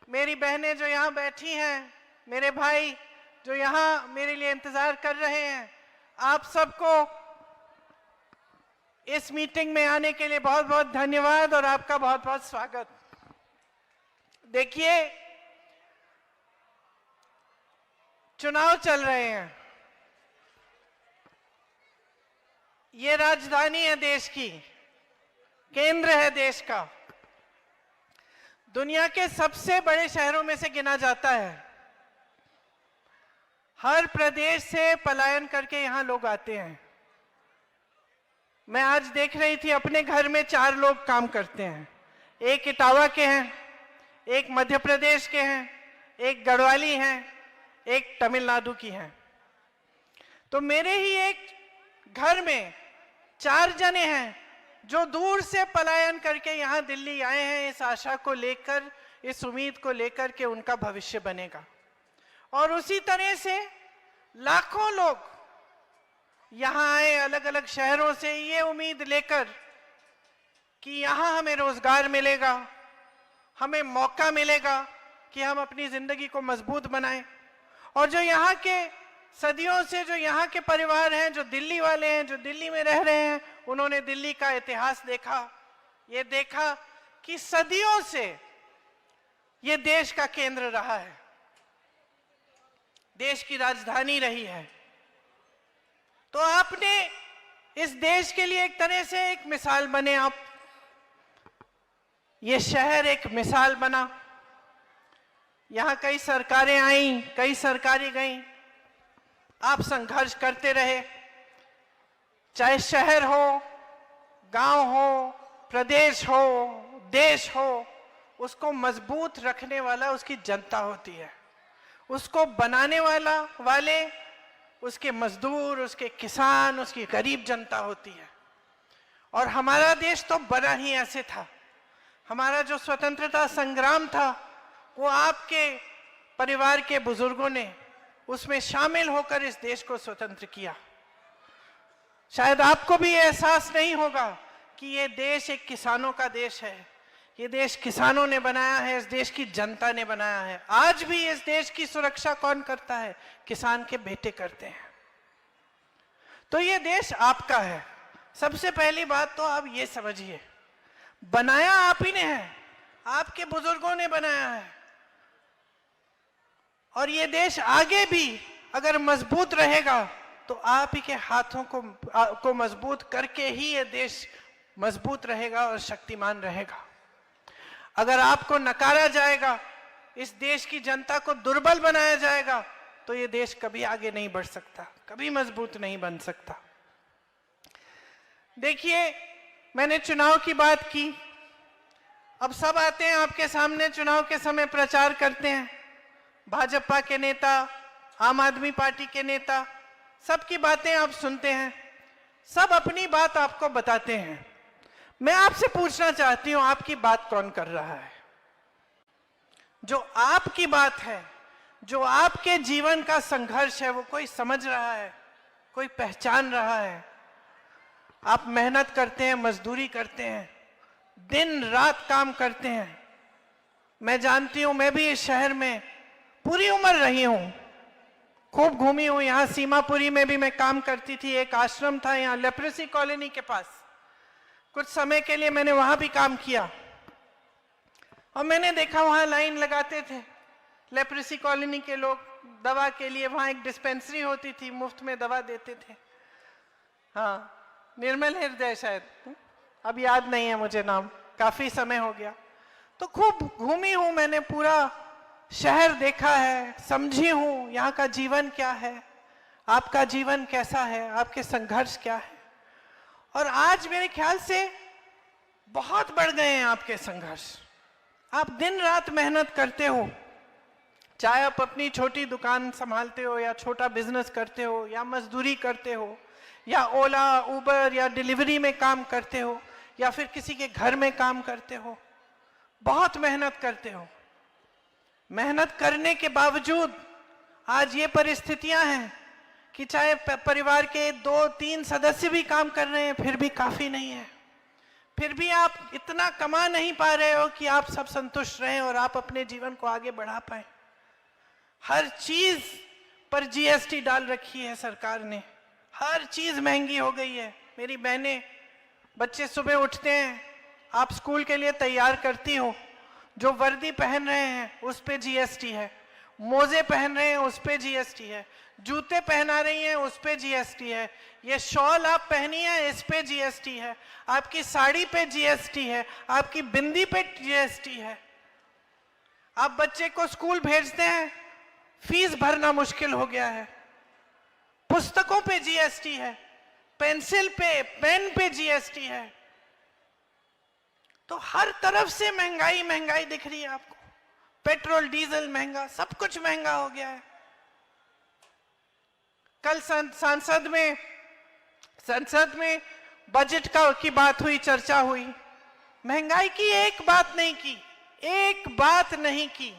मेरी बहनें जो यहाँ बैठी हैं, मेरे भाई जो यहाँ मेरे लिए इंतजार कर रहे हैं, आप सबको इस मीटिंग में आने के लिए बहुत बहुत धन्यवाद और आपका बहुत बहुत स्वागत। देखिए, चुनाव चल रहे हैं, ये राजधानी है देश की, केंद्र है देश का, दुनिया के सबसे बड़े शहरों में से गिना जाता है। हर प्रदेश से पलायन करके यहाँ लोग आते हैं। मैं आज देख रही थी, अपने घर में 4 लोग काम करते हैं। एक इटावा के हैं, एक मध्य प्रदेश के हैं, एक गढ़वाली हैं, एक तमिलनाडु की हैं। तो मेरे ही एक घर में 4 जने हैं जो दूर से पलायन करके यहाँ दिल्ली आए हैं, इस आशा को लेकर, इस उम्मीद को लेकर के उनका भविष्य बनेगा। और उसी तरह से लाखों लोग यहाँ आए अलग अलग शहरों से, ये उम्मीद लेकर कि यहाँ हमें रोजगार मिलेगा, हमें मौका मिलेगा कि हम अपनी जिंदगी को मजबूत बनाएं। और जो यहाँ के सदियों से जो यहाँ के परिवार हैं, जो दिल्ली वाले हैं, जो दिल्ली में रह रहे हैं, उन्होंने दिल्ली का इतिहास देखा, ये देखा कि सदियों से ये देश का केंद्र रहा है, देश की राजधानी रही है। तो आपने इस देश के लिए एक तरह से एक मिसाल बने आप, ये शहर एक मिसाल बना। यहाँ कई सरकारें आईं, कई सरकारें गईं, आप संघर्ष करते रहे। चाहे शहर हो, गांव हो, प्रदेश हो, देश हो, उसको मजबूत रखने वाला उसकी जनता होती है, उसको बनाने वाले उसके मजदूर, उसके किसान, उसकी गरीब जनता होती है। और हमारा देश तो बना ही ऐसे था। हमारा जो स्वतंत्रता संग्राम था, वो आपके परिवार के बुजुर्गों ने उसमें शामिल होकर इस देश को स्वतंत्र किया। शायद आपको भी एहसास नहीं होगा कि ये देश एक किसानों का देश है, ये देश किसानों ने बनाया है, इस देश की जनता ने बनाया है। आज भी इस देश की सुरक्षा कौन करता है? किसान के बेटे करते हैं। तो ये देश आपका है। सबसे पहली बात तो आप ये समझिए, बनाया आप ही ने है, आपके बुजुर्गों ने बनाया है। और ये देश आगे भी अगर मजबूत रहेगा तो आप ही के हाथों को मजबूत करके ही ये देश मजबूत रहेगा और शक्तिमान रहेगा। अगर आपको नकारा जाएगा, इस देश की जनता को दुर्बल बनाया जाएगा, तो ये देश कभी आगे नहीं बढ़ सकता, कभी मजबूत नहीं बन सकता। देखिए, मैंने चुनाव की बात की, अब सब आते हैं आपके सामने, चुनाव के समय प्रचार करते हैं। भाजपा के नेता, आम आदमी पार्टी के नेता, सबकी बातें आप सुनते हैं, सब अपनी बात आपको बताते हैं। मैं आपसे पूछना चाहती हूं, आपकी बात कौन कर रहा है? जो आपकी बात है, जो आपके जीवन का संघर्ष है, वो कोई समझ रहा है, कोई पहचान रहा है? आप मेहनत करते हैं, मजदूरी करते हैं, दिन रात काम करते हैं। मैं जानती हूं, मैं भी इस शहर में पूरी उम्र रही हूं, खूब घूमी हूं। यहाँ सीमापुरी में भी मैं काम करती थी, एक आश्रम था यहाँ लेप्रेसी कॉलोनी के पास, कुछ समय के लिए मैंने वहां भी काम किया। और मैंने देखा वहां लाइन लगाते थे लेप्रेसी कॉलोनी के लोग दवा के लिए। वहां एक डिस्पेंसरी होती थी, मुफ्त में दवा देते थे। हाँ, निर्मल हृदय शायद, अब याद नहीं है मुझे नाम, काफी समय हो गया। तो खूब घूमी हूं मैंने, पूरा शहर देखा है, समझी हूं यहाँ का जीवन क्या है, आपका जीवन कैसा है, आपके संघर्ष क्या है। और आज मेरे ख्याल से बहुत बढ़ गए हैं आपके संघर्ष। आप दिन रात मेहनत करते हो, चाहे आप अपनी छोटी दुकान संभालते हो, या छोटा बिजनेस करते हो, या मजदूरी करते हो, या ओला, उबर या डिलीवरी में काम करते हो, या फिर किसी के घर में काम करते हो। बहुत मेहनत करते हो। मेहनत करने के बावजूद आज ये परिस्थितियां हैं कि चाहे परिवार के 2-3 सदस्य भी काम कर रहे हैं, फिर भी काफी नहीं है, फिर भी आप इतना कमा नहीं पा रहे हो कि आप सब संतुष्ट रहें और आप अपने जीवन को आगे बढ़ा पाए। हर चीज पर जीएसटी डाल रखी है सरकार ने, हर चीज महंगी हो गई है। मेरी बहनें, बच्चे सुबह उठते हैं, आप स्कूल के लिए तैयार करती हो, जो वर्दी पहन रहे हैं उस पे जीएसटी है, मोजे पहन रहे हैं उस पे जीएसटी है, जूते पहना रही हैं उस पे जीएसटी है, ये शॉल आप पहनी है इस पे जीएसटी है, आपकी साड़ी पे जीएसटी है, आपकी बिंदी पे जीएसटी है। आप बच्चे को स्कूल भेजते हैं, फीस भरना मुश्किल हो गया है, पुस्तकों पे जीएसटी है, पेंसिल पे, पेन पे जीएसटी है। तो हर तरफ से महंगाई महंगाई दिख रही है आपको। पेट्रोल डीजल महंगा, सब कुछ महंगा हो गया है। कल संसद में बजट की बात हुई, चर्चा हुई, महंगाई की एक बात नहीं की, एक बात नहीं की।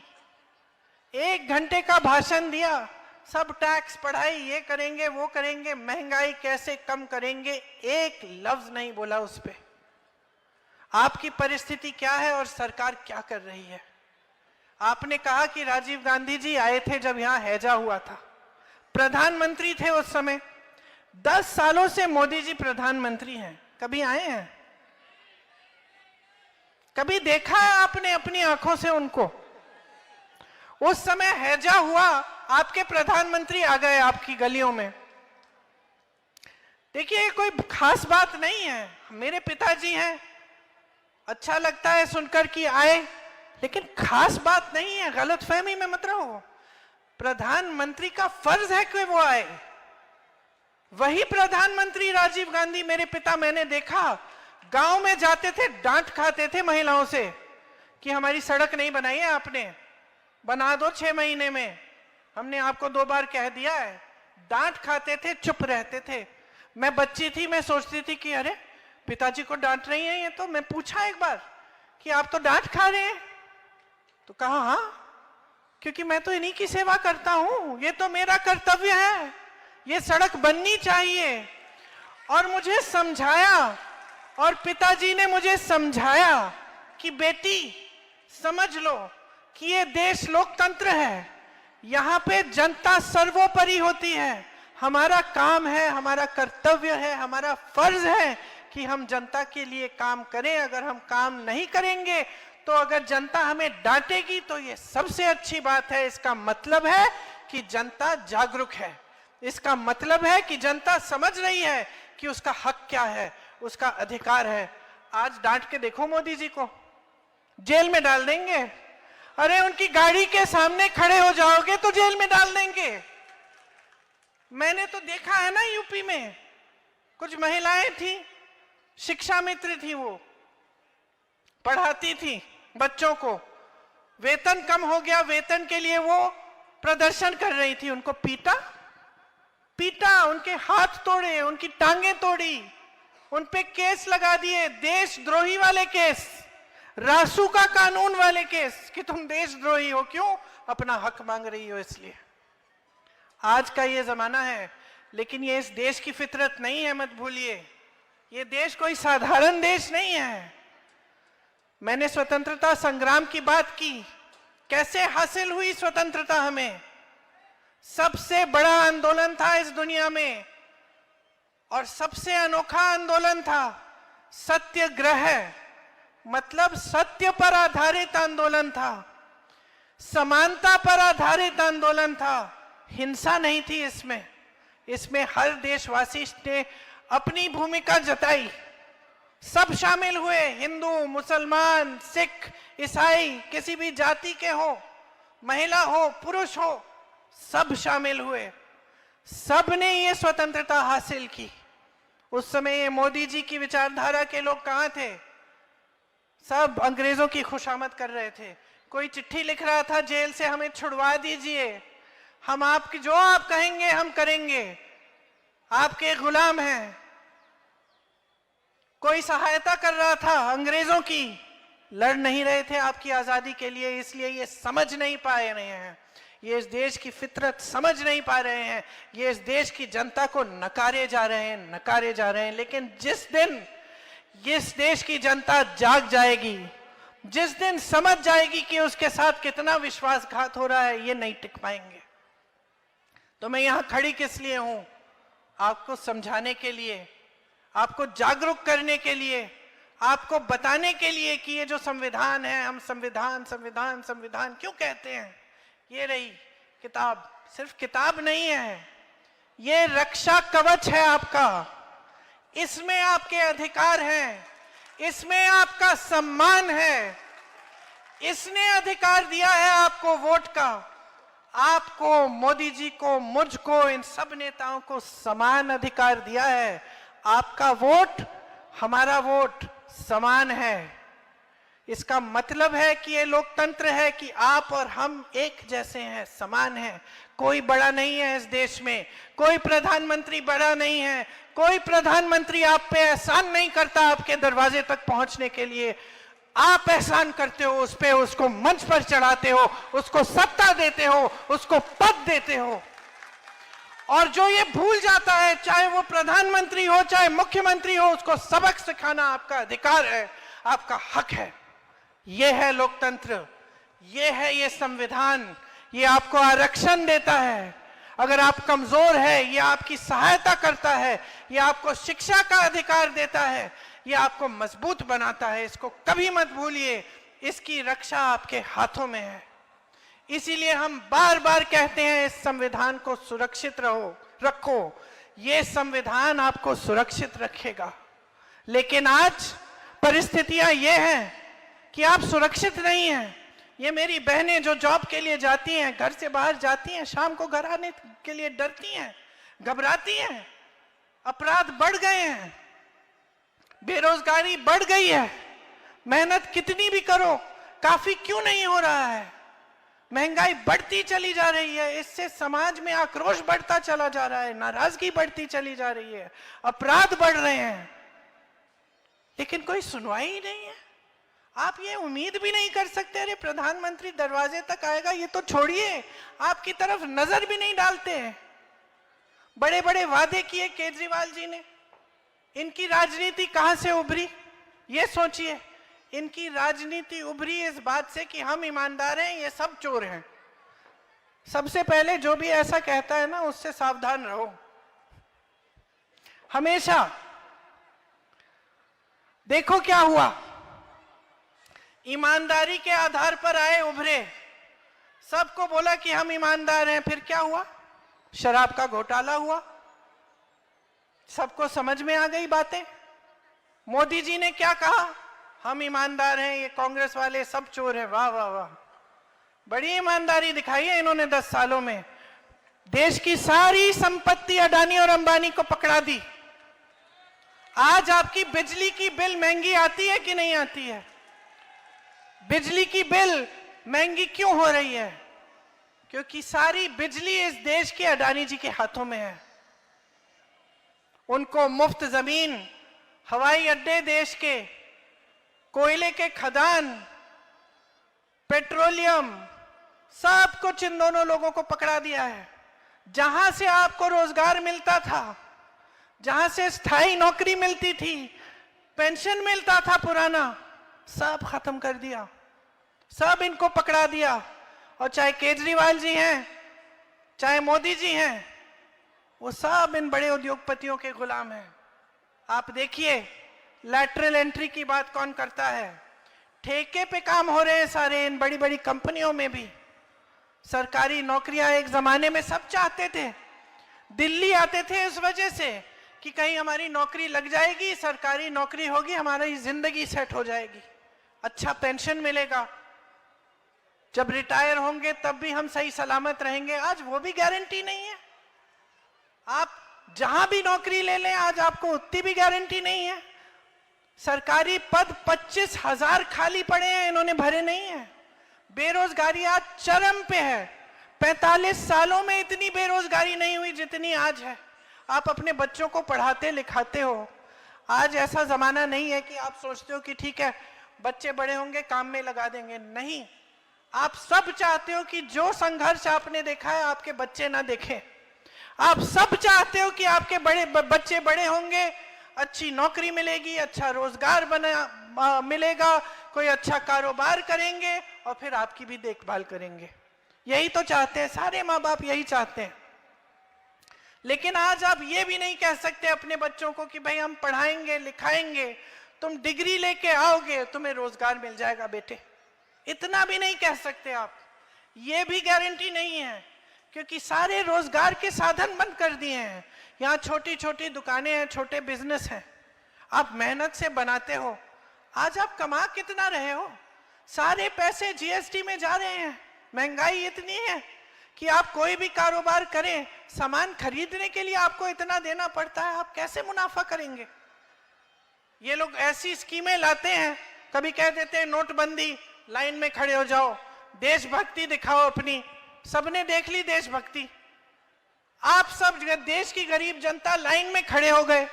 1 घंटे का भाषण दिया, सब टैक्स पढ़ाई, ये करेंगे वो करेंगे, महंगाई कैसे कम करेंगे, एक लफ्ज नहीं बोला उस पे। आपकी परिस्थिति क्या है और सरकार क्या कर रही है? आपने कहा कि राजीव गांधी जी आए थे जब यहां हैजा हुआ था, प्रधानमंत्री थे उस समय। 10 सालों से मोदी जी प्रधानमंत्री हैं, कभी आए हैं? कभी देखा है आपने अपनी आंखों से उनको? उस समय हैजा हुआ, आपके प्रधानमंत्री आ गए आपकी गलियों में। देखिए, कोई खास बात नहीं है। मेरे पिताजी हैं, अच्छा लगता है सुनकर कि आए, लेकिन खास बात नहीं है, गलतफहमी में मत रहो। प्रधानमंत्री का फर्ज है कि वो आए। वही प्रधानमंत्री राजीव गांधी, मेरे पिता, मैंने देखा गांव में जाते थे, डांट खाते थे महिलाओं से कि हमारी सड़क नहीं बनाई है आपने, बना दो 6 महीने में, हमने आपको 2 बार कह दिया है। डांट खाते थे, चुप रहते थे। मैं बच्ची थी, मैं सोचती थी कि अरे पिताजी को डांट रही है ये, तो मैं पूछा एक बार कि आप तो डांट खा रहे हैं, तो कहा हाँ, क्योंकि मैं तो इन्हीं की सेवा करता हूं, ये तो मेरा कर्तव्य है, ये सड़क बननी चाहिए। और मुझे समझाया, और पिताजी ने मुझे समझाया कि बेटी समझ लो कि ये देश लोकतंत्र है, यहाँ पे जनता सर्वोपरि होती है। हमारा काम है, हमारा कर्तव्य है, हमारा फर्ज है कि हम जनता के लिए काम करें। अगर हम काम नहीं करेंगे तो अगर जनता हमें डांटेगी तो ये सबसे अच्छी बात है। इसका मतलब है कि जनता जागरूक है, इसका मतलब है कि जनता समझ रही है कि उसका हक क्या है, उसका अधिकार है। आज डांट के देखो मोदी जी को, जेल में डाल देंगे। अरे उनकी गाड़ी के सामने खड़े हो जाओगे तो जेल में डाल देंगे। मैंने तो देखा है ना, यूपी में कुछ महिलाएं थी, शिक्षा मित्र थी, वो पढ़ाती थी बच्चों को, वेतन कम हो गया, वेतन के लिए वो प्रदर्शन कर रही थी, उनको पीटा, उनके हाथ तोड़े, उनकी टांगें तोड़ी, उन पे केस लगा दिए, देशद्रोही वाले केस, रासू का कानून वाले केस कि तुम देशद्रोही हो, क्यों? अपना हक मांग रही हो इसलिए। आज का ये जमाना है, लेकिन ये इस देश की फितरत नहीं है, मत भूलिए। ये देश कोई साधारण देश नहीं है। मैंने स्वतंत्रता संग्राम की बात की, कैसे हासिल हुई स्वतंत्रता हमें? सबसे बड़ा आंदोलन था इस दुनिया में और सबसे अनोखा आंदोलन था सत्याग्रह, मतलब सत्य पर आधारित आंदोलन था, समानता पर आधारित आंदोलन था, हिंसा नहीं थी इसमें हर देशवासी ने अपनी भूमिका जताई, सब शामिल हुए, हिंदू, मुसलमान, सिख, ईसाई, किसी भी जाति के हो, महिला हो, पुरुष हो, सब शामिल हुए, सब ने ये स्वतंत्रता हासिल की। उस समय ये मोदी जी की विचारधारा के लोग कहाँ थे? सब अंग्रेजों की खुशामद कर रहे थे। कोई चिट्ठी लिख रहा था जेल से, हमें छुड़वा दीजिए, हम आपकी जो आप कहेंगे हम करेंगे, आपके गुलाम हैं। कोई सहायता कर रहा था अंग्रेजों की, लड़ नहीं रहे थे आपकी आजादी के लिए, इसलिए ये समझ नहीं पा रहे हैं, ये इस देश की फितरत समझ नहीं पा रहे हैं, ये इस देश की जनता को नकारे जा रहे हैं। लेकिन जिस दिन ये इस देश की जनता जाग जाएगी, जिस दिन समझ जाएगी कि उसके साथ कितना विश्वासघात हो रहा है, ये नहीं टिक पाएंगे। तो मैं यहां खड़ी किस लिए हूं? आपको समझाने के लिए, आपको जागरूक करने के लिए, आपको बताने के लिए कि ये जो संविधान है, हम संविधान संविधान संविधान क्यों कहते हैं। ये रही किताब, सिर्फ किताब नहीं है, ये रक्षा कवच है आपका। इसमें आपके अधिकार हैं, इसमें आपका सम्मान है। इसने अधिकार दिया है आपको वोट का। आपको, मोदी जी को, मुझको, इन सब नेताओं को समान अधिकार दिया है। आपका वोट, हमारा वोट समान है। इसका मतलब है कि ये लोकतंत्र है कि आप और हम एक जैसे हैं, समान हैं। कोई बड़ा नहीं है इस देश में, कोई प्रधानमंत्री बड़ा नहीं है, कोई प्रधानमंत्री आप पे एहसान नहीं करता आपके दरवाजे तक पहुंचने के लिए। आप एहसान करते हो उस पे, उसको मंच पर चढ़ाते हो, उसको सत्ता देते हो, उसको पद देते हो। और जो ये भूल जाता है, चाहे वो प्रधानमंत्री हो चाहे मुख्यमंत्री हो, उसको सबक सिखाना आपका अधिकार है, आपका हक है। ये है लोकतंत्र, ये है ये संविधान। ये आपको आरक्षण देता है। अगर आप कमजोर है, ये आपकी सहायता करता है। ये आपको शिक्षा का अधिकार देता है। ये आपको मजबूत बनाता है। इसको कभी मत भूलिए, इसकी रक्षा आपके हाथों में है। इसीलिए हम बार बार कहते हैं, इस संविधान को सुरक्षित रखो। ये संविधान आपको सुरक्षित रखेगा। लेकिन आज परिस्थितियां ये हैं कि आप सुरक्षित नहीं हैं। ये मेरी बहनें जो जॉब के लिए जाती हैं, घर से बाहर जाती हैं, शाम को घर आने के लिए डरती हैं, घबराती हैं। अपराध बढ़ गए हैं, बेरोजगारी बढ़ गई है। मेहनत कितनी भी करो, काफी क्यों नहीं हो रहा है। महंगाई बढ़ती चली जा रही है। इससे समाज में आक्रोश बढ़ता चला जा रहा है, नाराजगी बढ़ती चली जा रही है, अपराध बढ़ रहे हैं, लेकिन कोई सुनवाई ही नहीं है। आप ये उम्मीद भी नहीं कर सकते, अरे प्रधानमंत्री दरवाजे तक आएगा, ये तो छोड़िए, आपकी तरफ नजर भी नहीं डालते। बड़े बड़े वादे किए केजरीवाल जी ने। इनकी राजनीति कहां से उभरी, ये सोचिए। इनकी राजनीति उभरी इस बात से कि हम ईमानदार हैं, ये सब चोर हैं। सबसे पहले जो भी ऐसा कहता है ना, उससे सावधान रहो हमेशा। देखो क्या हुआ, ईमानदारी के आधार पर आए, उभरे, सबको बोला कि हम ईमानदार हैं। फिर क्या हुआ, शराब का घोटाला हुआ, सबको समझ में आ गई बातें। मोदी जी ने क्या कहा, हम ईमानदार हैं, ये कांग्रेस वाले सब चोर हैं। वाह वाह वाह, बड़ी ईमानदारी दिखाई है इन्होंने 10 सालों में। देश की सारी संपत्ति अडानी और अंबानी को पकड़ा दी। आज आपकी बिजली की बिल महंगी आती है कि नहीं आती है? बिजली की बिल महंगी क्यों हो रही है? क्योंकि सारी बिजली इस देश के अडानी जी के हाथों में है। उनको मुफ्त जमीन, हवाई अड्डे देश के, कोयले के खदान, पेट्रोलियम, सब कुछ इन दोनों लोगों को पकड़ा दिया है। जहां से आपको रोजगार मिलता था, जहां से स्थायी नौकरी मिलती थी, पेंशन मिलता था पुराना, सब खत्म कर दिया, सब इनको पकड़ा दिया। और चाहे केजरीवाल जी हैं, चाहे मोदी जी हैं, वो सब इन बड़े उद्योगपतियों के गुलाम हैं। आप देखिए, लैटरल एंट्री की बात कौन करता है? ठेके पे काम हो रहे हैं सारे इन बड़ी बड़ी कंपनियों में भी। सरकारी नौकरियां एक जमाने में सब चाहते थे, दिल्ली आते थे इस वजह से कि कहीं हमारी नौकरी लग जाएगी, सरकारी नौकरी होगी, हमारी जिंदगी सेट हो जाएगी, अच्छा पेंशन मिलेगा, जब रिटायर होंगे तब भी हम सही सलामत रहेंगे। आज वो भी गारंटी नहीं है। आप जहां भी नौकरी ले लें, आज आपको उतनी भी गारंटी नहीं है। सरकारी पद 25,000 खाली पड़े हैं, इन्होंने भरे नहीं है। बेरोजगारी आज चरम पे है। 45 सालों में इतनी बेरोजगारी नहीं हुई जितनी आज है। आप अपने बच्चों को पढ़ाते लिखाते हो। आज ऐसा जमाना नहीं है कि आप सोचते हो कि ठीक है बच्चे बड़े होंगे काम में लगा देंगे। नहीं, आप सब चाहते हो कि जो संघर्ष आपने देखा है आपके बच्चे ना देखें। आप सब चाहते हो कि आपके बच्चे बड़े होंगे, अच्छी नौकरी मिलेगी, अच्छा रोजगार मिलेगा, कोई अच्छा कारोबार करेंगे और फिर आपकी भी देखभाल करेंगे। यही तो चाहते हैं, सारे माँ बाप यही चाहते हैं। लेकिन आज आप ये भी नहीं कह सकते अपने बच्चों को कि भाई हम पढ़ाएंगे लिखाएंगे, तुम डिग्री लेके आओगे तुम्हें रोजगार मिल जाएगा बेटे। इतना भी नहीं कह सकते आप। ये भी गारंटी नहीं है, क्योंकि सारे रोजगार के साधन बंद कर दिए हैं। यहाँ छोटी छोटी दुकानें हैं, छोटे बिजनेस हैं, आप मेहनत से बनाते हो, आज आप कमा कितना रहे हो? सारे पैसे जीएसटी में जा रहे हैं। महंगाई इतनी है कि आप कोई भी कारोबार करें, सामान खरीदने के लिए आपको इतना देना पड़ता है, आप कैसे मुनाफा करेंगे? ये लोग ऐसी स्कीमें लाते हैं, कभी कह देते हैं नोटबंदी, लाइन में खड़े हो जाओ, देशभक्ति दिखाओ अपनी। सबने देख ली देशभक्ति, आप सब देश की गरीब जनता लाइन में खड़े हो गए।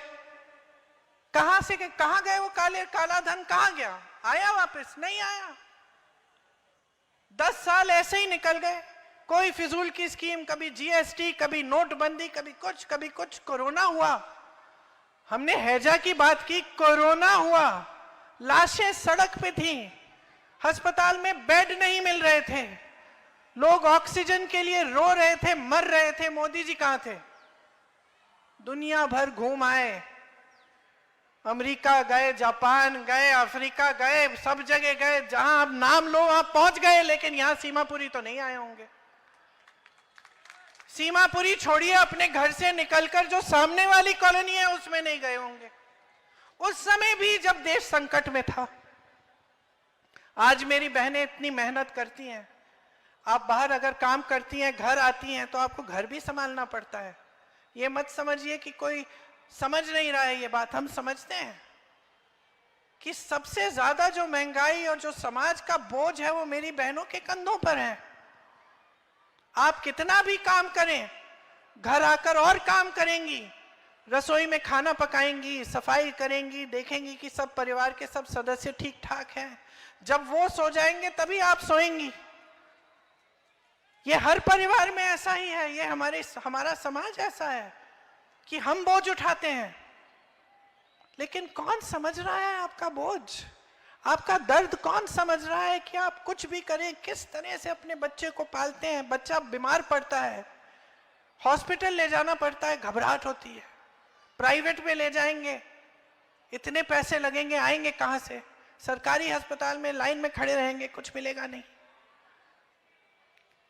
कहां से कहां गए वो काला धन? कहां गया? आया वापस? नहीं आया। 10 साल ऐसे ही निकल गए, कोई फिजूल की स्कीम, कभी जीएसटी, कभी नोटबंदी, कभी कुछ। कोरोना हुआ, हमने हैजा की बात की, कोरोना हुआ, लाशें सड़क पे थी, अस्पताल में बेड नहीं मिल रहे थे, लोग ऑक्सीजन के लिए रो रहे थे, मर रहे थे। मोदी जी कहां थे? दुनिया भर घूम आए, अमेरिका गए, जापान गए, अफ्रीका गए, सब जगह गए, जहां आप नाम लो वहां पहुंच गए, लेकिन यहां सीमापुरी तो नहीं आए होंगे। सीमापुरी छोड़िए, अपने घर से निकलकर जो सामने वाली कॉलोनी है उसमें नहीं गए होंगे, उस समय भी जब देश संकट में था। आज मेरी बहनें इतनी मेहनत करती हैं, आप बाहर अगर काम करती हैं, घर आती हैं, तो आपको घर भी संभालना पड़ता है। ये मत समझिए कि कोई समझ नहीं रहा है, ये बात हम समझते हैं कि सबसे ज्यादा जो महंगाई और जो समाज का बोझ है वो मेरी बहनों के कंधों पर है। आप कितना भी काम करें, घर आकर और काम करेंगी, रसोई में खाना पकाएंगी, सफाई करेंगी, देखेंगी कि सब परिवार के सब सदस्य ठीक ठाक हैं। जब वो सो जाएंगे तभी आप सोएंगी। ये हर परिवार में ऐसा ही है, ये हमारा समाज ऐसा है कि हम बोझ उठाते हैं, लेकिन कौन समझ रहा है आपका बोझ, आपका दर्द कौन समझ रहा है कि आप कुछ भी करें, किस तरह से अपने बच्चे को पालते हैं। बच्चा बीमार पड़ता है, हॉस्पिटल ले जाना पड़ता है, घबराहट होती है। प्राइवेट में ले जाएंगे, इतने पैसे लगेंगे, आएंगे कहां से? सरकारी अस्पताल में लाइन में खड़े रहेंगे, कुछ मिलेगा नहीं।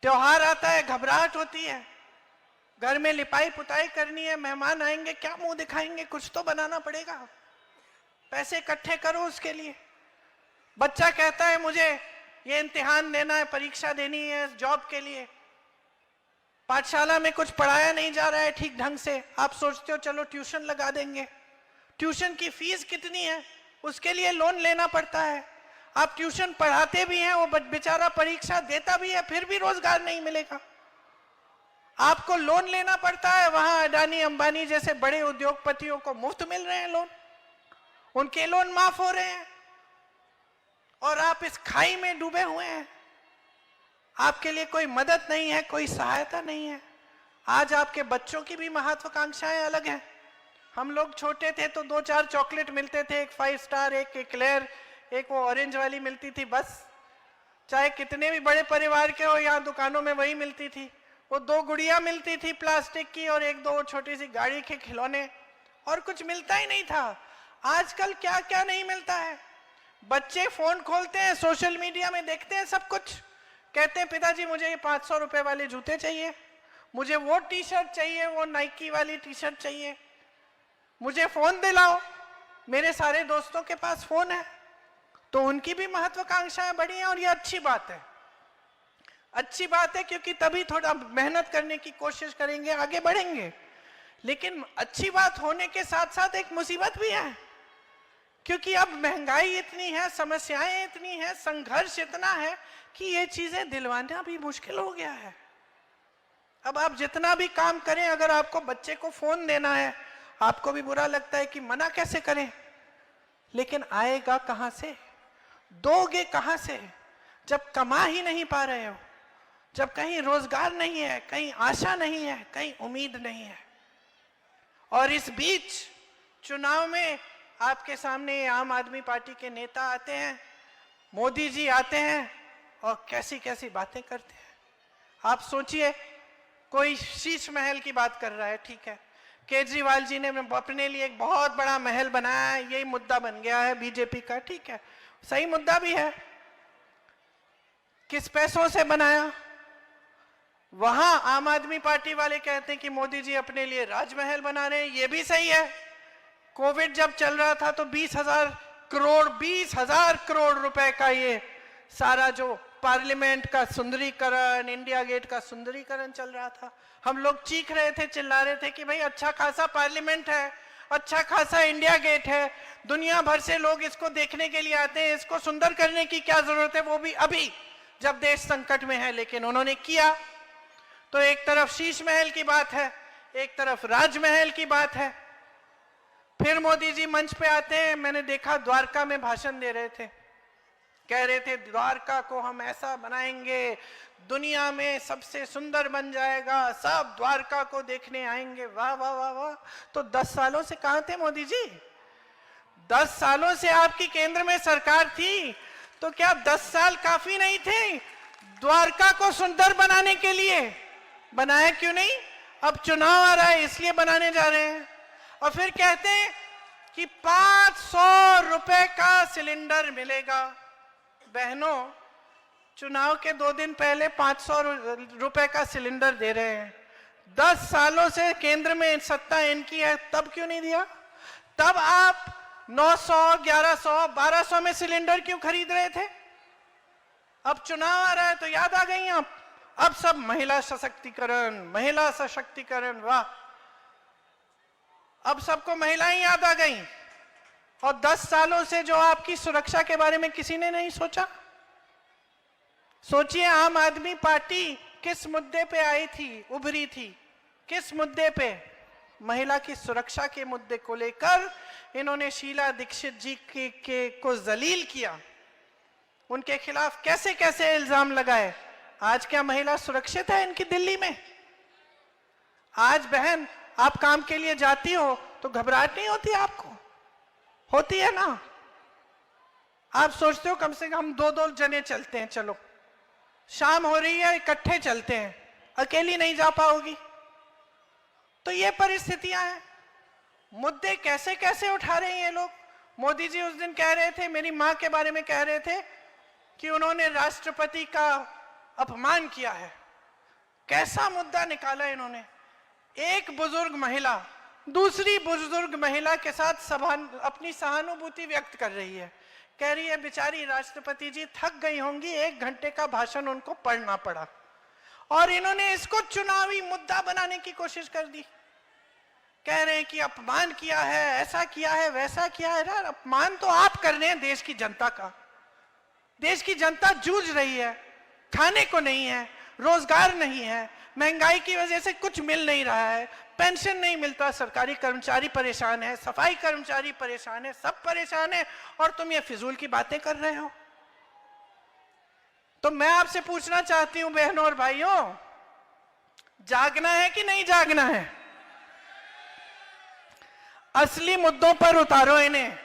त्योहार आता है, घबराहट होती है, घर में लिपाई पुताई करनी है, मेहमान आएंगे, क्या मुंह दिखाएंगे? कुछ तो बनाना पड़ेगा, पैसे इकट्ठे करो उसके लिए। बच्चा कहता है मुझे ये इम्तिहान देना है, परीक्षा देनी है जॉब के लिए, पाठशाला में कुछ पढ़ाया नहीं जा रहा है ठीक ढंग से, आप सोचते हो चलो ट्यूशन लगा देंगे। ट्यूशन की फीस कितनी है, उसके लिए लोन लेना पड़ता है। आप ट्यूशन पढ़ाते भी हैं, वो बेचारा परीक्षा देता भी है, फिर भी रोजगार नहीं मिलेगा। आपको लोन लेना पड़ता है, वहां अडानी अंबानी जैसे बड़े उद्योगपतियों को मुफ्त मिल रहे हैं लोन, उनके लोन माफ हो रहे हैं, और आप इस खाई में डूबे हुए हैं। आपके लिए कोई मदद नहीं है, कोई सहायता नहीं है। आज आपके बच्चों की भी महत्वाकांक्षाएं अलग हैं। हम लोग छोटे थे तो 2-4 चॉकलेट मिलते थे, एक 5 स्टार, एक एक्लेयर, एक वो ऑरेंज वाली मिलती थी, बस। चाहे कितने भी बड़े परिवार के हो, यहाँ दुकानों में वही मिलती थी। वो 2 गुड़िया मिलती थी प्लास्टिक की, और 1-2 छोटी सी गाड़ी के खिलौने, और कुछ मिलता ही नहीं था। आजकल क्या क्या नहीं मिलता है। बच्चे फोन खोलते हैं, सोशल मीडिया में देखते हैं सब कुछ, कहते हैं पिताजी मुझे ये 500 रुपए वाले जूते चाहिए, मुझे वो टी शर्ट चाहिए, वो नाइकी वाली टी शर्ट चाहिए, मुझे फोन दिलाओ। मेरे सारे दोस्तों के पास फोन है, तो उनकी भी महत्वाकांक्षाएं बढ़ी हैं, और ये अच्छी बात है। अच्छी बात है, क्योंकि तभी थोड़ा मेहनत करने की कोशिश करेंगे, आगे बढ़ेंगे। लेकिन अच्छी बात होने के साथ साथ एक मुसीबत भी है, क्योंकि अब महंगाई इतनी है, समस्याएं इतनी है, संघर्ष इतना है कि ये चीजें दिलवाना भी मुश्किल हो गया है। अब आप जितना भी काम करें, अगर आपको बच्चे को फोन देना है, आपको भी बुरा लगता है कि मना कैसे करें, लेकिन आएगा कहां से, दोगे कहां से, जब कमा ही नहीं पा रहे हो, जब कहीं रोजगार नहीं है, कहीं आशा नहीं है, कहीं उम्मीद नहीं है। और इस बीच चुनाव में आपके सामने आम आदमी पार्टी के नेता आते हैं, मोदी जी आते हैं और कैसी कैसी बातें करते हैं। आप सोचिए, कोई शीश महल की बात कर रहा है, ठीक है, केजरीवाल जी ने अपने लिए एक बहुत बड़ा महल बनाया है, यही मुद्दा बन गया है बीजेपी का, ठीक है, सही मुद्दा भी है। किस पैसों से बनाया? वहां आम आदमी पार्टी वाले कहते हैं कि मोदी जी अपने लिए राजमहल बना रहे हैं, ये भी सही है। कोविड जब चल रहा था तो 20,000 करोड़ रुपए का ये सारा जो पार्लियामेंट का सुंदरीकरण, इंडिया गेट का सुंदरीकरण चल रहा था। हम लोग चीख रहे थे, चिल्ला रहे थे कि भाई अच्छा खासा पार्लियामेंट है, अच्छा खासा इंडिया गेट है, दुनिया भर से लोग इसको देखने के लिए आते हैं, इसको सुंदर करने की क्या जरूरत है, वो भी अभी जब देश संकट में है। लेकिन उन्होंने किया। तो एक तरफ शीश महल की बात है, एक तरफ राजमहल की बात है। फिर मोदी जी मंच पे आते हैं, मैंने देखा द्वारका में भाषण दे रहे थे, कह रहे थे द्वारका को हम ऐसा बनाएंगे, दुनिया में सबसे सुंदर बन जाएगा, सब द्वारका को देखने आएंगे। वाह वाह वाह वाह। तो 10 सालों से कहां थे मोदी जी? 10 सालों से आपकी केंद्र में सरकार थी, तो क्या 10 साल काफी नहीं थे द्वारका को सुंदर बनाने के लिए? बनाया क्यों नहीं? अब चुनाव आ रहा है इसलिए बनाने जा रहे हैं। और फिर कहते हैं कि 500 रुपए का सिलेंडर मिलेगा। बहनों, चुनाव के 2 दिन पहले 500 रुपए का सिलेंडर दे रहे हैं। 10 सालों से केंद्र में सत्ता इनकी है, तब क्यों नहीं दिया? तब आप 900, 1100, 1200 में सिलेंडर क्यों खरीद रहे थे? अब चुनाव आ रहा है तो याद आ गई आप। अब सब महिला सशक्तिकरण, महिला सशक्तिकरण, वाह। अब सबको महिलाएं याद आ गई। और 10 सालों से जो आपकी सुरक्षा के बारे में किसी ने नहीं सोचा। सोचिए, आम आदमी पार्टी किस मुद्दे पे आई थी, उभरी थी? किस मुद्दे पे? महिला की सुरक्षा के मुद्दे को लेकर इन्होंने शीला दीक्षित जी को जलील किया, उनके खिलाफ कैसे कैसे इल्जाम लगाए। आज क्या महिला सुरक्षित है इनकी दिल्ली में? आज बहन, आप काम के लिए जाती हो तो घबराहट नहीं होती आपको? होती है ना? आप सोचते हो कम से कम 2-2 जने चलते हैं, चलो शाम हो रही है इकट्ठे चलते हैं, अकेली नहीं जा पाओगी। तो ये परिस्थितियां हैं। मुद्दे कैसे कैसे उठा रहे हैं ये लोग। मोदी जी उस दिन कह रहे थे, मेरी मां के बारे में कह रहे थे कि उन्होंने राष्ट्रपति का अपमान किया है। कैसा मुद्दा निकाला इन्होंने। एक बुजुर्ग महिला दूसरी बुजुर्ग महिला के साथ अपनी सहानुभूति व्यक्त कर रही है, कह रही है बेचारी राष्ट्रपति जी थक गई होंगी, 1 घंटे का भाषण उनको पढ़ना पड़ा। और इन्होंने इसको चुनावी मुद्दा बनाने की कोशिश कर दी। कह रहे हैं कि अपमान किया है, ऐसा किया है, वैसा किया है। यार, अपमान तो आप कर रहे हैं देश की जनता का। देश की जनता जूझ रही है, खाने को नहीं है, रोजगार नहीं है, महंगाई की वजह से कुछ मिल नहीं रहा है, पेंशन नहीं मिलता, सरकारी कर्मचारी परेशान है, सफाई कर्मचारी परेशान है, सब परेशान है, और तुम ये फिजूल की बातें कर रहे हो। तो मैं आपसे पूछना चाहती हूं बहनों और भाइयों, जागना है कि नहीं जागना है? असली मुद्दों पर उतारो इन्हें,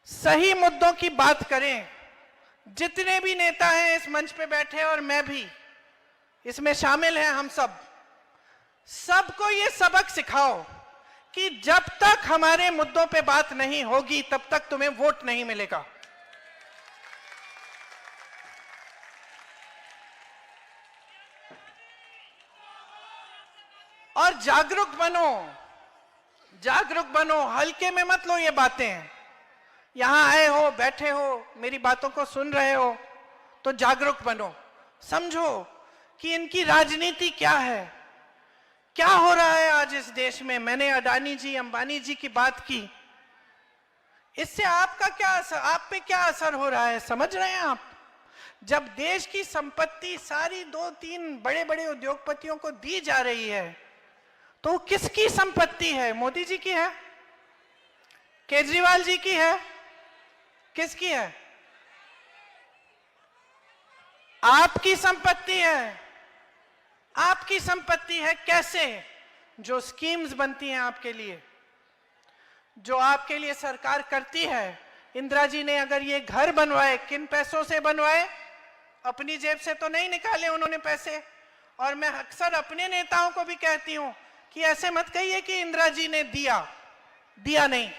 सही मुद्दों की बात करें। जितने भी नेता हैं इस मंच पे बैठे, और मैं भी इसमें शामिल हैं, हम सबको ये सबक सिखाओ कि जब तक हमारे मुद्दों पे बात नहीं होगी तब तक तुम्हें वोट नहीं मिलेगा। और जागरूक बनो, जागरूक बनो, हल्के में मत लो ये बातें। यहां आए हो, बैठे हो, मेरी बातों को सुन रहे हो, तो जागरूक बनो, समझो कि इनकी राजनीति क्या है, क्या हो रहा है आज इस देश में। मैंने अडानी जी, अंबानी जी की बात की, इससे आपका क्या असर, आप पे क्या असर हो रहा है, समझ रहे हैं आप? जब देश की संपत्ति सारी 2-3 बड़े बड़े उद्योगपतियों को दी जा रही है, तो किसकी संपत्ति है? मोदी जी की है? केजरीवाल जी की है? किसकी है? आपकी संपत्ति है, आपकी संपत्ति है। कैसे? जो स्कीम्स बनती हैं आपके लिए, जो आपके लिए सरकार करती है। इंदिरा जी ने अगर ये घर बनवाए, किन पैसों से बनवाए? अपनी जेब से तो नहीं निकाले उन्होंने पैसे। और मैं अक्सर अपने नेताओं को भी कहती हूं कि ऐसे मत कहिए कि इंदिरा जी ने दिया नहीं,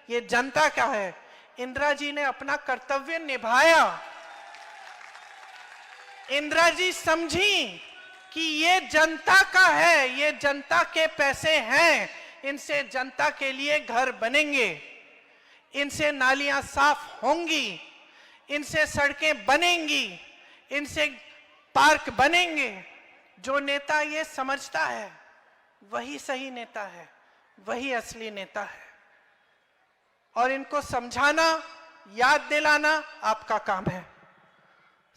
ये जनता का है। इंदिरा जी ने अपना कर्तव्य निभाया। इंदिरा जी समझी कि ये जनता का है, ये जनता के पैसे हैं, इनसे जनता के लिए घर बनेंगे, इनसे नालियां साफ होंगी, इनसे सड़कें बनेंगी, इनसे पार्क बनेंगे। जो नेता ये समझता है वही सही नेता है, वही असली नेता है। और इनको समझाना, याद दिलाना आपका काम है।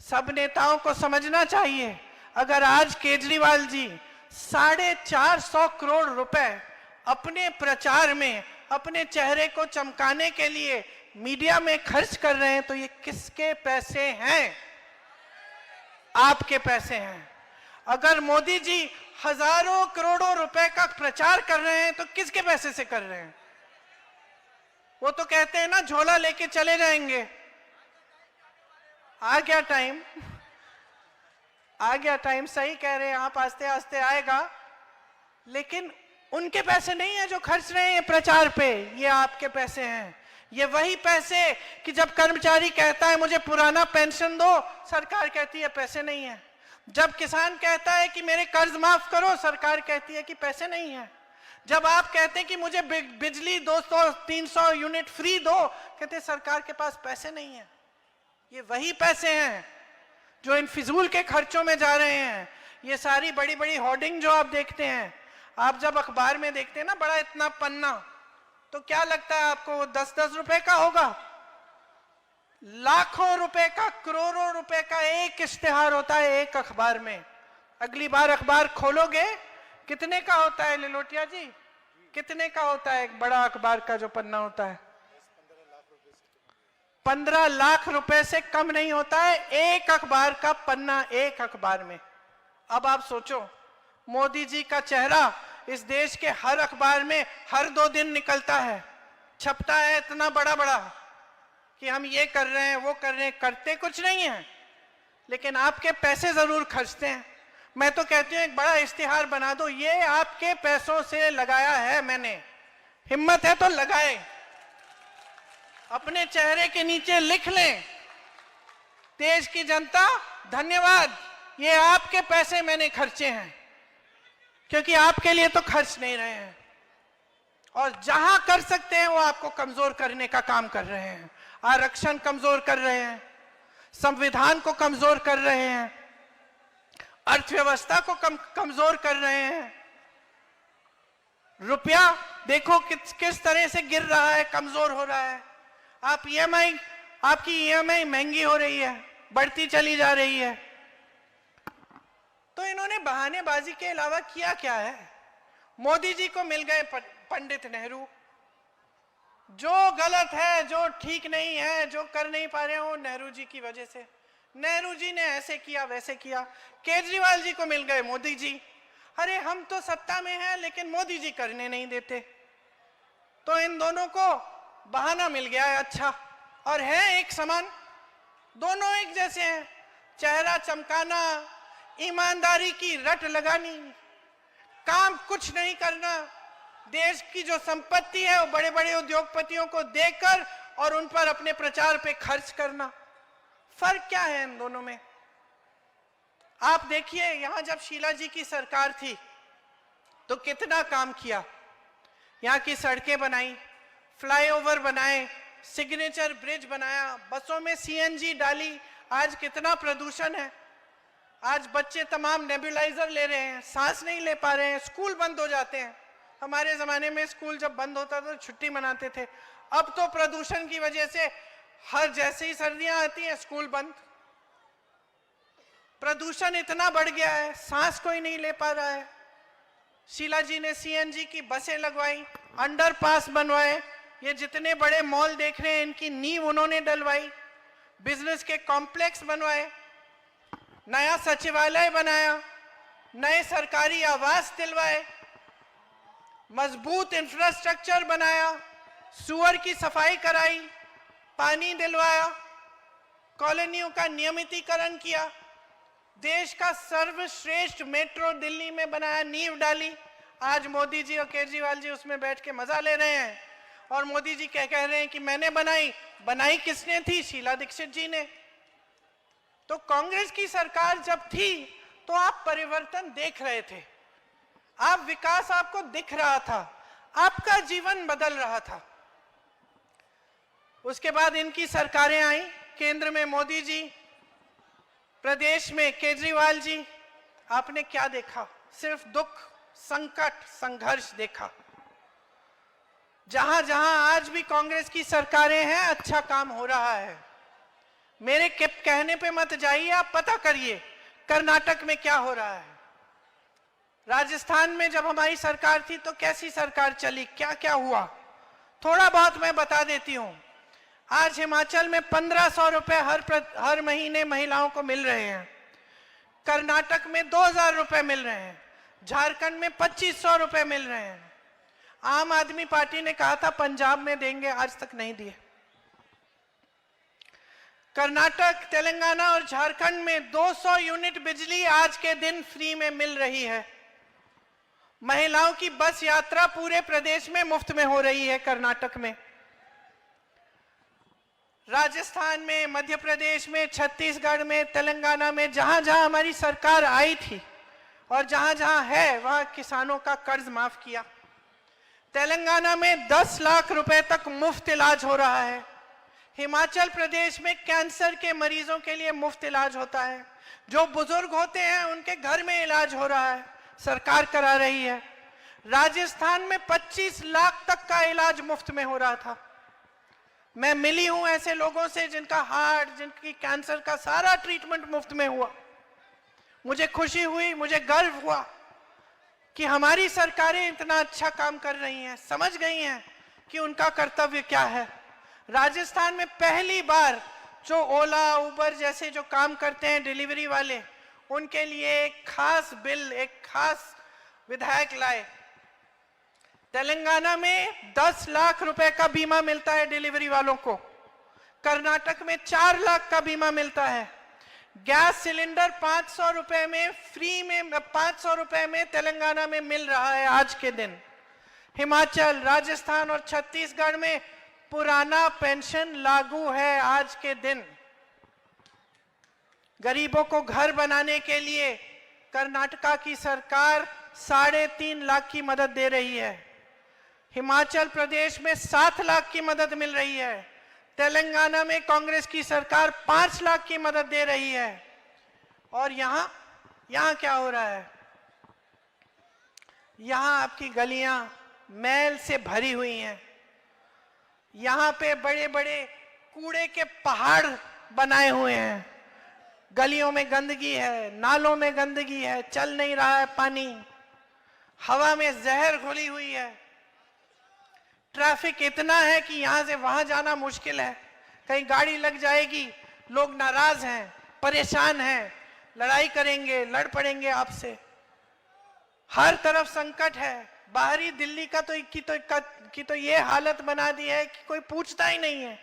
सब नेताओं को समझना चाहिए, अगर आज केजरीवाल जी 450 करोड़ रुपए अपने प्रचार में, अपने चेहरे को चमकाने के लिए मीडिया में खर्च कर रहे हैं, तो ये किसके पैसे हैं? आपके पैसे हैं। अगर मोदी जी हजारों करोड़ों रुपए का प्रचार कर रहे हैं, तो किसके पैसे से कर रहे हैं? वो तो कहते हैं ना, झोला लेके चले जाएंगे। आ गया टाइम, सही कह रहे हैं आप, आस्ते आस्ते आएगा। लेकिन उनके पैसे नहीं है जो खर्च रहे हैं प्रचार पे, ये आपके पैसे हैं। ये वही पैसे कि जब कर्मचारी कहता है मुझे पुराना पेंशन दो, सरकार कहती है पैसे नहीं है। जब किसान कहता है कि मेरे कर्ज माफ करो, सरकार कहती है कि पैसे नहीं है। जब आप कहते हैं कि मुझे बिजली 200-300 यूनिट फ्री दो, कहते हैं सरकार के पास पैसे नहीं है। ये वही पैसे हैं जो इन फिजूल के खर्चों में जा रहे हैं। ये सारी बड़ी बड़ी होर्डिंग जो आप देखते हैं, आप जब अखबार में देखते हैं ना बड़ा इतना पन्ना, तो क्या लगता है आपको वो 10-10 रुपए का होगा? लाखों रुपए का, करोड़ों रुपए का एक इश्तिहार होता है एक अखबार में। अगली बार अखबार खोलोगे, कितने का होता है लिलोटिया जी? कितने का होता है एक बड़ा अखबार का जो पन्ना होता है? 15 लाख रुपए से कम नहीं होता है एक अखबार का पन्ना, एक अखबार में। अब आप सोचो, मोदी जी का चेहरा इस देश के हर अखबार में हर 2 दिन निकलता है, छपता है इतना बड़ा बड़ा कि हम ये कर रहे हैं, वो कर रहे हैं, करते कुछ नहीं है, लेकिन आपके पैसे जरूर खर्चते हैं। मैं तो कहती हूँ एक बड़ा इश्तिहार बना दो, ये आपके पैसों से लगाया है मैंने, हिम्मत है तो लगाए, अपने चेहरे के नीचे लिख लें, देश की जनता धन्यवाद, ये आपके पैसे मैंने खर्चे हैं। क्योंकि आपके लिए तो खर्च नहीं रहे हैं, और जहां कर सकते हैं वो आपको कमजोर करने का काम कर रहे हैं। आरक्षण कमजोर कर रहे हैं, संविधान को कमजोर कर रहे हैं, अर्थव्यवस्था को कमजोर कर रहे हैं। रुपया देखो किस तरह से गिर रहा है, कमजोर हो रहा है। आपकी ईएमआई महंगी हो रही है, बढ़ती चली जा रही है। तो इन्होंने बहानेबाजी के अलावा किया क्या है? मोदी जी को मिल गए पंडित नेहरू। जो गलत है, जो ठीक नहीं है, जो कर नहीं पा रहे हैं, वो नेहरू जी की वजह से। नेहरू जी ने ऐसे किया, वैसे किया। केजरीवाल जी को मिल गए मोदी जी। अरे हम तो सत्ता में हैं लेकिन मोदी जी करने नहीं देते। तो इन दोनों को बहाना मिल गया है अच्छा, और है एक समान, दोनों एक जैसे हैं। चेहरा चमकाना, ईमानदारी की रट लगानी, काम कुछ नहीं करना, देश की जो संपत्ति है वो बड़े बड़े उद्योगपतियों को देकर और उन पर अपने प्रचार पे खर्च करना। फर्क क्या है इन दोनों में? आप देखिए, यहां जब शीला जी की सरकार थी तो कितना काम किया। यहाँ की सड़कें बनाई, फ्लाईओवर बनाए, सिग्नेचर ब्रिज बनाया, बसों में सीएनजी डाली। आज कितना प्रदूषण है। आज बच्चे तमाम नेबुलाइजर ले रहे हैं, सांस नहीं ले पा रहे हैं, स्कूल बंद हो जाते हैं। हमारे जमाने में स्कूल जब बंद होता था तो छुट्टी मनाते थे। अब तो प्रदूषण की वजह से हर जैसे ही सर्दियां आती हैं स्कूल बंद। प्रदूषण इतना बढ़ गया है, सांस कोई नहीं ले पा रहा है। शीला जी ने सीएनजी की बसें लगवाई, अंडरपास बनवाए, ये जितने बड़े मॉल देख रहे हैं इनकी नींव उन्होंने डलवाई, बिजनेस के कॉम्प्लेक्स बनवाए, नया सचिवालय बनाया, नए सरकारी आवास दिलवाए, मजबूत इंफ्रास्ट्रक्चर बनाया, सुअर की सफाई कराई, पानी दिलवाया, कॉलोनियों का नियमितीकरण किया, देश का सर्वश्रेष्ठ मेट्रो दिल्ली में बनाया, नींव डाली। आज मोदी जी और केजरीवाल जी उसमें बैठ के मजा ले रहे हैं और मोदी जी कह रहे हैं कि मैंने बनाई किसने थी? शीला दीक्षित जी ने। तो कांग्रेस की सरकार जब थी तो आप परिवर्तन देख रहे थे, आप विकास आपको दिख रहा था, आपका जीवन बदल रहा था। उसके बाद इनकी सरकारें आई, केंद्र में मोदी जी, प्रदेश में केजरीवाल जी। आपने क्या देखा? सिर्फ दुख, संकट, संघर्ष देखा। जहां जहां आज भी कांग्रेस की सरकारें हैं, अच्छा काम हो रहा है। मेरे कहने पे मत जाइए, आप पता करिए कर्नाटक में क्या हो रहा है। राजस्थान में जब हमारी सरकार थी तो कैसी सरकार चली, क्या क्या हुआ, थोड़ा बहुत मैं बता देती हूं। आज हिमाचल में 1500 रुपए हर महीने महिलाओं को मिल रहे हैं, कर्नाटक में 2000 रुपए मिल रहे हैं, झारखंड में 2500 रुपए मिल रहे हैं। आम आदमी पार्टी ने कहा था पंजाब में देंगे, आज तक नहीं दिए। कर्नाटक, तेलंगाना और झारखंड में 200 यूनिट बिजली आज के दिन फ्री में मिल रही है। महिलाओं की बस यात्रा पूरे प्रदेश में मुफ्त में हो रही है कर्नाटक में। राजस्थान में, मध्य प्रदेश में, छत्तीसगढ़ में, तेलंगाना में, जहां जहां हमारी सरकार आई थी और जहां जहां है वहां किसानों का कर्ज माफ किया। तेलंगाना में 10 लाख रुपए तक मुफ्त इलाज हो रहा है। हिमाचल प्रदेश में कैंसर के मरीजों के लिए मुफ्त इलाज होता है। जो बुजुर्ग होते हैं उनके घर में इलाज हो रहा है, सरकार करा रही है। राजस्थान में 25 लाख तक का इलाज मुफ्त में हो रहा था। मैं मिली हूं ऐसे लोगों से जिनका हार्ट, जिनकी कैंसर का सारा ट्रीटमेंट मुफ्त में हुआ। मुझे खुशी हुई, मुझे गर्व हुआ कि हमारी सरकारें इतना अच्छा काम कर रही हैं, समझ गई हैं कि उनका कर्तव्य क्या है। राजस्थान में पहली बार जो ओला, उबर जैसे जो काम करते हैं डिलीवरी वाले, उनके लिए एक खास बिल, एक खास विधायक लाए। तेलंगाना में 10 लाख रुपए का बीमा मिलता है डिलीवरी वालों को। कर्नाटक में 4 लाख का बीमा मिलता है। गैस सिलेंडर 500 रुपए में फ्री में, 500 रुपए में तेलंगाना में मिल रहा है आज के दिन। हिमाचल, राजस्थान और छत्तीसगढ़ में पुराना पेंशन लागू है आज के दिन। गरीबों को घर बनाने के लिए कर्नाटका की सरकार 3.5 लाख की मदद दे रही है। हिमाचल प्रदेश में 7 लाख की मदद मिल रही है। तेलंगाना में कांग्रेस की सरकार 5 लाख की मदद दे रही है। और यहां क्या हो रहा है? यहां आपकी गलियां मैल से भरी हुई हैं। यहां पे बड़े बड़े कूड़े के पहाड़ बनाए हुए हैं। गलियों में गंदगी है, नालों में गंदगी है, चल नहीं रहा है पानी, हवा में जहर घुली हुई है। ट्रैफिक इतना है कि यहां से वहां जाना मुश्किल है, कहीं गाड़ी लग जाएगी, लोग नाराज हैं, परेशान हैं, लड़ाई करेंगे, लड़ पड़ेंगे आपसे। हर तरफ संकट है। बाहरी दिल्ली की तो ये हालत बना दी है कि कोई पूछता ही नहीं है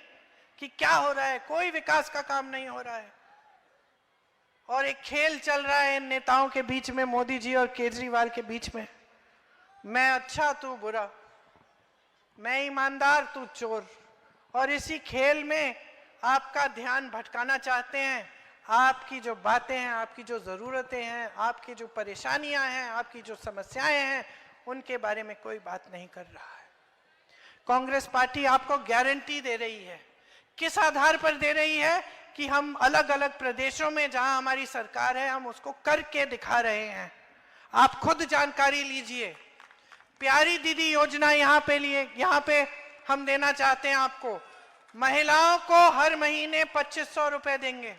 कि क्या हो रहा है, कोई विकास का काम नहीं हो रहा है। और एक खेल चल रहा है इन नेताओं के बीच में, मोदी जी और केजरीवाल के बीच में। मैं अच्छा तू बुरा, मैं ईमानदार तू चोर। और इसी खेल में आपका ध्यान भटकाना चाहते हैं। आपकी जो बातें हैं, आपकी जो जरूरतें हैं, आपकी जो परेशानियां हैं, आपकी जो समस्याएं हैं, उनके बारे में कोई बात नहीं कर रहा है। कांग्रेस पार्टी आपको गारंटी दे रही है। किस आधार पर दे रही है? कि हम अलग अलग प्रदेशों में जहां हमारी सरकार है, हम उसको करके दिखा रहे हैं। आप खुद जानकारी लीजिए। प्यारी दीदी योजना यहाँ पे हम देना चाहते हैं आपको। महिलाओं को हर महीने 2500 रुपए देंगे।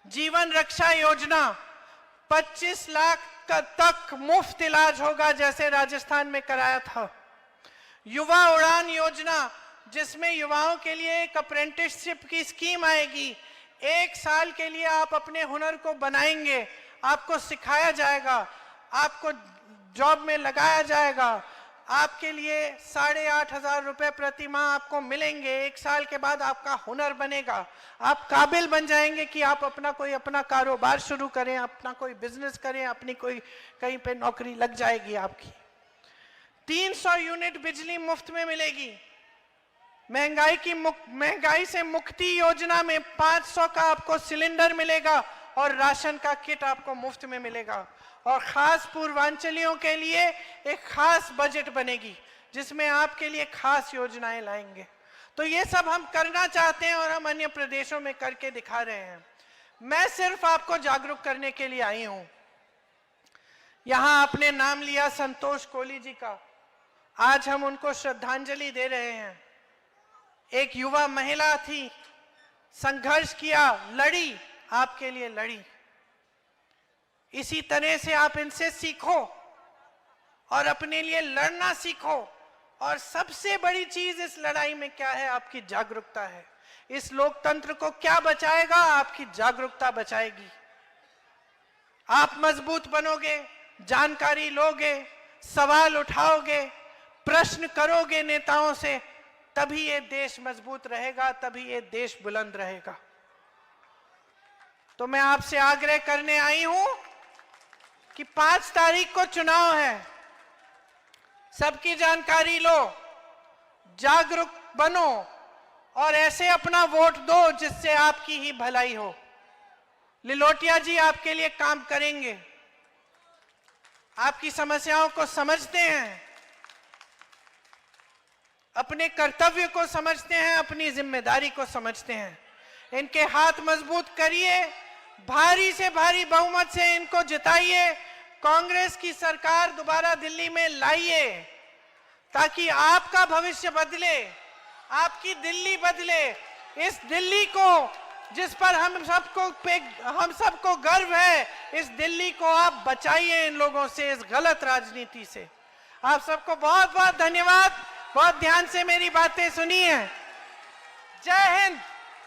जीवन रक्षा योजना 25 लाख तक मुफ्त इलाज होगा, जैसे राजस्थान में कराया था। युवा उड़ान योजना, जिसमें युवाओं के लिए एक अप्रेंटिसशिप की स्कीम आएगी। 1 साल के लिए आप अपने हुनर को बनाएंगे, आपको सिखाया जाएगा, आपको जॉब में लगाया जाएगा, आपके लिए 8,500 रुपए प्रति माह आपको मिलेंगे। 1 साल के बाद आपका हुनर बनेगा, आप काबिल बन जाएंगे कि आप अपना कारोबार शुरू करें, अपना कोई बिजनेस करें, अपनी कोई कहीं पे नौकरी लग जाएगी आपकी। 300 यूनिट बिजली मुफ्त में मिलेगी। महंगाई से मुक्ति योजना में 500 का आपको सिलेंडर मिलेगा और राशन का किट आपको मुफ्त में मिलेगा। और खास पूर्वांचलियों के लिए एक खास बजट बनेगी जिसमें आपके लिए खास योजनाएं लाएंगे। तो ये सब हम करना चाहते हैं और हम अन्य प्रदेशों में करके दिखा रहे हैं। मैं सिर्फ आपको जागरूक करने के लिए आई हूं। यहां आपने नाम लिया संतोष कोली जी का, आज हम उनको श्रद्धांजलि दे रहे हैं। एक युवा महिला थी, संघर्ष किया, लड़ी, आपके लिए लड़ी। इसी तरह से आप इनसे सीखो और अपने लिए लड़ना सीखो। और सबसे बड़ी चीज इस लड़ाई में क्या है? आपकी जागरूकता है। इस लोकतंत्र को क्या बचाएगा? आपकी जागरूकता बचाएगी। आप मजबूत बनोगे, जानकारी लोगे, सवाल उठाओगे, प्रश्न करोगे नेताओं से, तभी ये देश मजबूत रहेगा, तभी ये देश बुलंद रहेगा। तो मैं आपसे आग्रह करने आई हूं कि 5 तारीख को चुनाव है, सबकी जानकारी लो, जागरूक बनो और ऐसे अपना वोट दो जिससे आपकी ही भलाई हो। लिलोटिया जी आपके लिए काम करेंगे, आपकी समस्याओं को समझते हैं, अपने कर्तव्य को समझते हैं, अपनी जिम्मेदारी को समझते हैं। इनके हाथ मजबूत करिए, भारी से भारी बहुमत से इनको जिताइए, कांग्रेस की सरकार दोबारा दिल्ली में लाइए ताकि आपका भविष्य बदले, आपकी दिल्ली बदले। इस दिल्ली को जिस पर हम सबको गर्व है, इस दिल्ली को आप बचाइए इन लोगों से, इस गलत राजनीति से। आप सबको बहुत बहुत धन्यवाद, बहुत ध्यान से मेरी बातें सुनी है। जय हिंद।